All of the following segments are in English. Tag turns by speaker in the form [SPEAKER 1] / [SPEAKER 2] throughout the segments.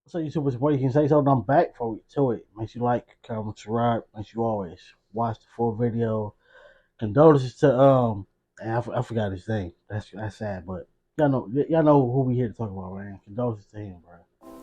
[SPEAKER 1] So you super support. You can say something. I'm back for to it. Make sure you like, comment, subscribe. Make sure you always watch the full video. Condolences to and I forgot his name. That's sad, but y'all know who we here to talk about, man. Condolences to him, bro.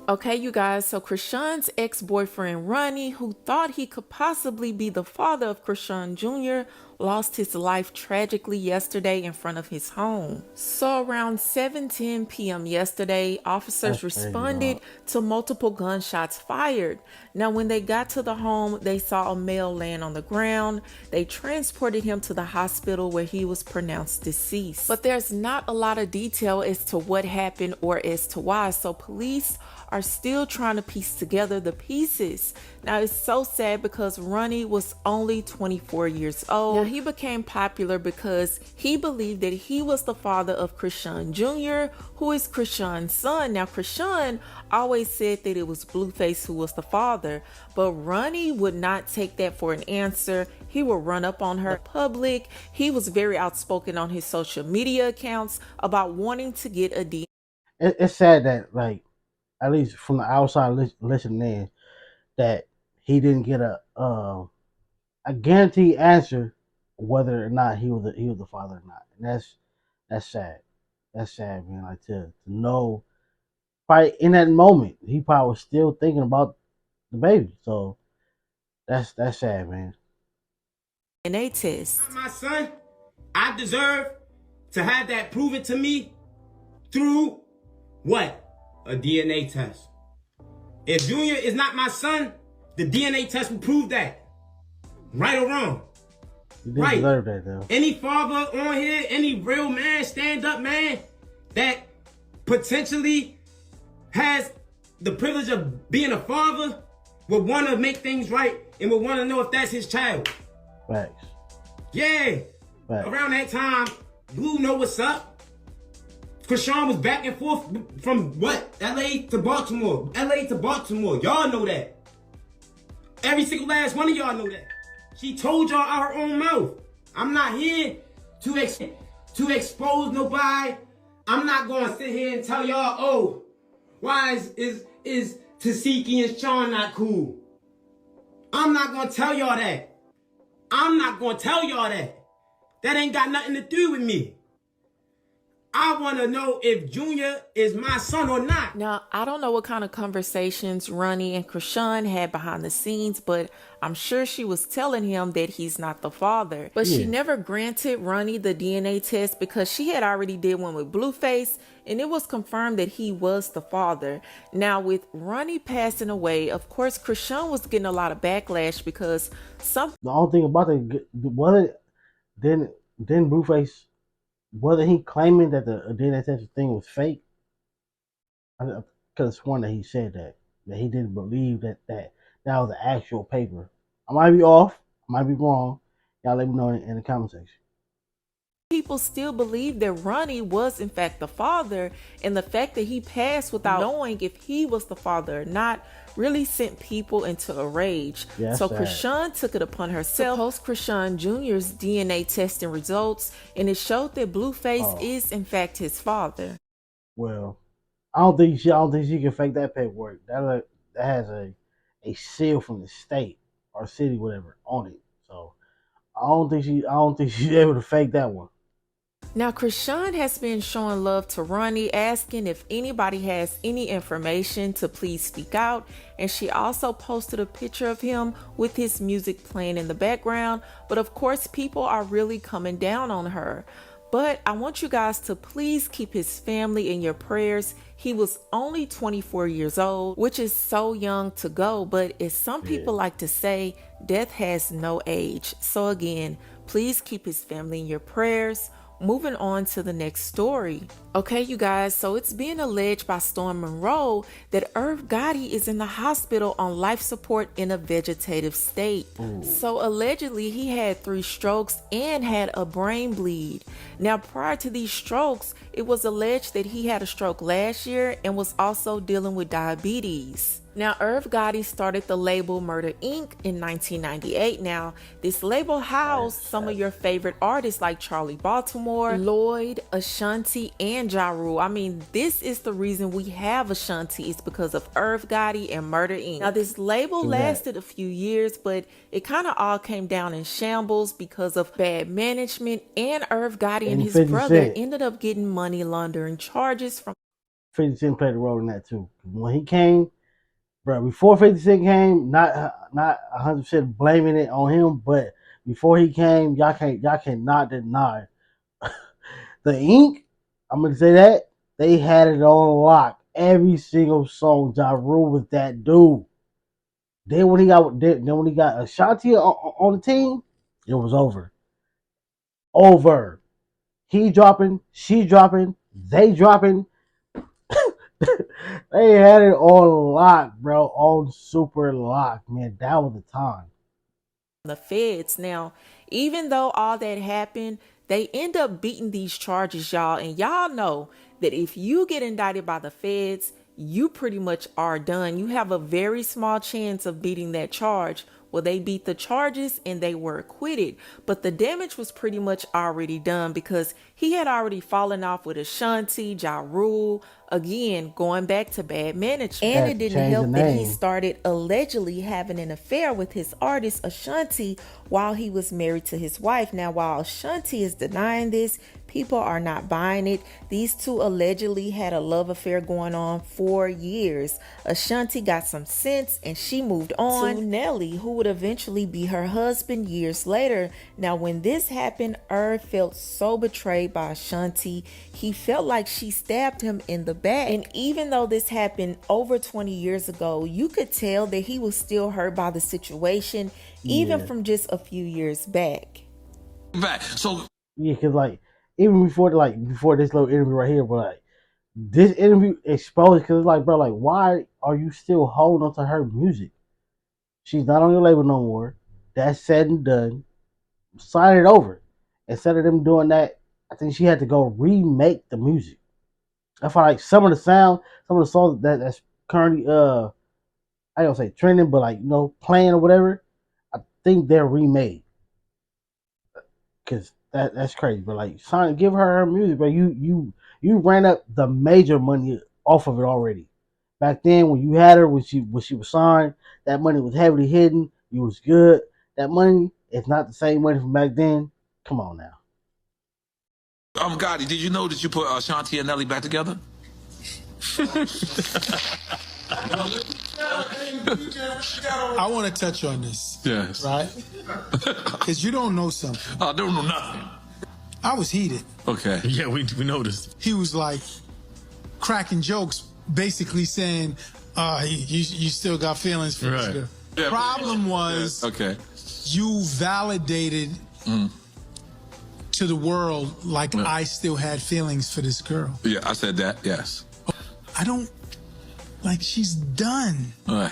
[SPEAKER 2] Okay, you guys, so Chrisean's ex-boyfriend Ronny, who thought he could possibly be the father of Chrisean Jr., lost his life tragically yesterday in front of his home. So around 7:10 p.m. yesterday, officers
[SPEAKER 1] That's crazy,
[SPEAKER 2] responded
[SPEAKER 1] dog.
[SPEAKER 2] to multiple gunshots fired. Now, when they got to the home, they saw a male laying on the ground. They transported him to the hospital where he was pronounced deceased. But there's not a lot of detail as to what happened or as to why, so police are still trying to piece together the pieces. Now, it's so sad because Ronny was only 24 years old. Now, he became popular because he believed that he was the father of Chrisean Jr., who is Chrisean's son. Now, Chrisean always said that it was Blueface who was the father, but Ronny would not take that for an answer. He would run up on her in public. He was very outspoken on his social media accounts about wanting to get a DNA.
[SPEAKER 1] It's sad that like at least from the outside listening in that he didn't get a guaranteed answer whether or not he was the father or not, and that's sad. That's sad, man. Like to know, probably in that moment, he probably was still thinking about the baby. So that's sad, man.
[SPEAKER 2] Test.
[SPEAKER 3] Not my son. I deserve to have that proven to me through what? A DNA test. If Junior is not my son, the DNA test will prove that. Right or wrong?
[SPEAKER 1] He didn't
[SPEAKER 3] Right.
[SPEAKER 1] deserve that though.
[SPEAKER 3] Any father on here, any real man, stand up man, that potentially has the privilege of being a father would want to make things right and would want to know if that's his child.
[SPEAKER 1] Facts.
[SPEAKER 3] Yeah.
[SPEAKER 1] Facts.
[SPEAKER 3] Around that time, Blue know what's up. Chrisean was back and forth from what? LA to Baltimore. LA to Baltimore. Y'all know that. Every single last one of y'all know that. She told y'all out her own mouth. I'm not here to expose nobody. I'm not going to sit here and tell y'all, oh, why is Tasiki and Sean not cool? I'm not going to tell y'all that. I'm not going to tell y'all that. That ain't got nothing to do with me. I want to know if Junior is my son or not.
[SPEAKER 2] Now, I don't know what kind of conversations Ronny and Chrisean had behind the scenes, but I'm sure she was telling him that he's not the father. But she
[SPEAKER 1] Yeah.
[SPEAKER 2] never granted Ronny the DNA test because she had already did one with Blueface, and it was confirmed that he was the father. Now, with Ronny passing away, of course, Chrisean was getting a lot of backlash because some
[SPEAKER 1] The only thing about it, whether then Blueface, whether he claiming that the DNA test thing was fake, I could have sworn that he said that he didn't believe that was the actual paper. I might be off, I might be wrong. Y'all let me know in the comment section.
[SPEAKER 2] people still believe that Ronny was in fact the father, and the fact that he passed without knowing if he was the father or not really sent people into a rage.
[SPEAKER 1] Yeah,
[SPEAKER 2] So
[SPEAKER 1] sad.
[SPEAKER 2] Chrisean took it upon herself to post Chrisean Jr.'s DNA testing results, and it showed that Blueface is in fact his father.
[SPEAKER 1] Well, I don't think she can fake that paperwork. That has a seal from the state or city, whatever, on it. So I don't think she's able to fake that one.
[SPEAKER 2] Now, Chrisean has been showing love to Ronny, asking if anybody has any information to please speak out. And she also posted a picture of him with his music playing in the background. But of course, people are really coming down on her. But I want you guys to please keep his family in your prayers. He was only 24 years old, which is so young to go. But as some people like to say, death has no age. So again, please keep his family in your prayers. Moving on to the next story. Okay, you guys, so it's being alleged by Storm Monroe that Irv Gotti is in the hospital on life support in a vegetative state. So allegedly, he had 3 strokes and had a brain bleed. Now, prior to these strokes, it was alleged that he had a stroke last year and was also dealing with diabetes. Now, Irv Gotti started the label Murder Inc. in 1998. Now, this label housed some of your favorite artists like Charlie Baltimore, Lloyd, Ashanti, and Ja Rule. I mean, this is the reason we have Ashanti. It's because of Irv Gotti and Murder Inc. Now, this label lasted a few years, but it kind of all came down in shambles because of bad management, and Irv Gotti and his brother ended up getting money laundering charges from
[SPEAKER 1] 50 Cent played a role in that too. When he came, bro, before 50 Cent came, not 100% blaming it on him, but before he came, y'all cannot deny the Ink. I'm gonna say that they had it on lock. Every single song, Ja Rule was that dude. Then when he got Ashanti on the team, it was over. Over. He dropping, she dropping, they dropping. They had it on lock, bro. On super lock, man. That was the time.
[SPEAKER 2] the feds. Now, even though all that happened, they end up beating these charges, y'all. And y'all know that if you get indicted by the feds, you pretty much are done. You have a very small chance of beating that charge. Well, they beat the charges and they were acquitted, but the damage was pretty much already done because he had already fallen off with Ashanti, Ja Rule, again, going back to bad management. And it didn't help that he started allegedly having an affair with his artist Ashanti while he was married to his wife. Now, while Ashanti is denying this, people are not buying it. These two allegedly had a love affair going on for years. Ashanti got some sense and she moved on to Nelly, who would eventually be her husband years later. Now, when this happened, Irv felt so betrayed by Ashanti. He felt like she stabbed him in the back. And even though this happened over 20 years ago, you could tell that he was still hurt by the situation, even from just a few years back.
[SPEAKER 1] So yeah, cause like even before this little interview right here, but like this interview exposed, because it's like, bro, like, why are you still holding on to her music? She's not on your label no more. That's said and done. Sign it over. Instead of them doing that, I think she had to go remake the music. I feel like some of the songs that's currently I don't say trending, but like, you know, playing or whatever, I think they're remade. Cause that's crazy. But like, give her music, but you ran up the major money off of it already. Back then, when you had her, when she was signed, that money was heavily hidden. You was good. That money is not the same money from back then. Come on now.
[SPEAKER 4] Gotti, did you know that you put Ashanti and Nelly back together?
[SPEAKER 5] I want to touch on this.
[SPEAKER 4] Yes.
[SPEAKER 5] Right? Because you don't know something.
[SPEAKER 4] I don't know nothing.
[SPEAKER 5] I was heated.
[SPEAKER 4] Okay.
[SPEAKER 6] Yeah, we noticed.
[SPEAKER 5] He was like cracking jokes, basically saying, you still got feelings for this girl.
[SPEAKER 4] Yeah.
[SPEAKER 5] Problem was, you validated to the world like I still had feelings for this girl.
[SPEAKER 4] Yeah, I said that, yes.
[SPEAKER 5] I don't, like, she's done.
[SPEAKER 4] All right.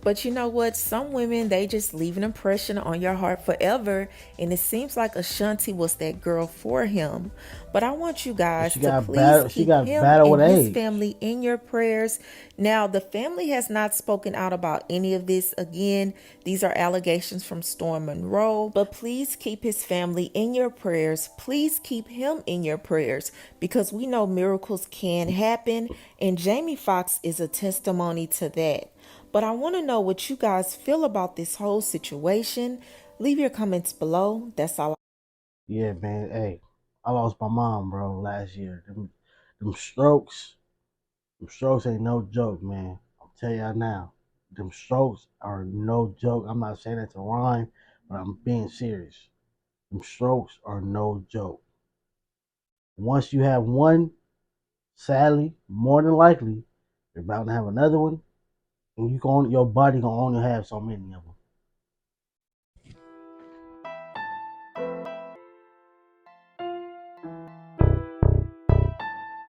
[SPEAKER 2] But you know what? Some women, they just leave an impression on your heart forever. And it seems like Ashanti was that girl for him. But I want you guys to please keep him and his family in your prayers. Now, the family has not spoken out about any of this. Again, these are allegations from Storm Monroe. But please keep his family in your prayers. Please keep him in your prayers. Because we know miracles can happen. And Jamie Foxx is a testimony to that. But I want to know what you guys feel about this whole situation. Leave your comments below. That's all.
[SPEAKER 1] Yeah, man. Hey, I lost my mom, bro, last year. Them strokes ain't no joke, man. I'll tell y'all now. Them strokes are no joke. I'm not saying that to rhyme, but I'm being serious. Them strokes are no joke. Once you have one, sadly, more than likely, you're about to have another one. And your body gonna only have so many of them.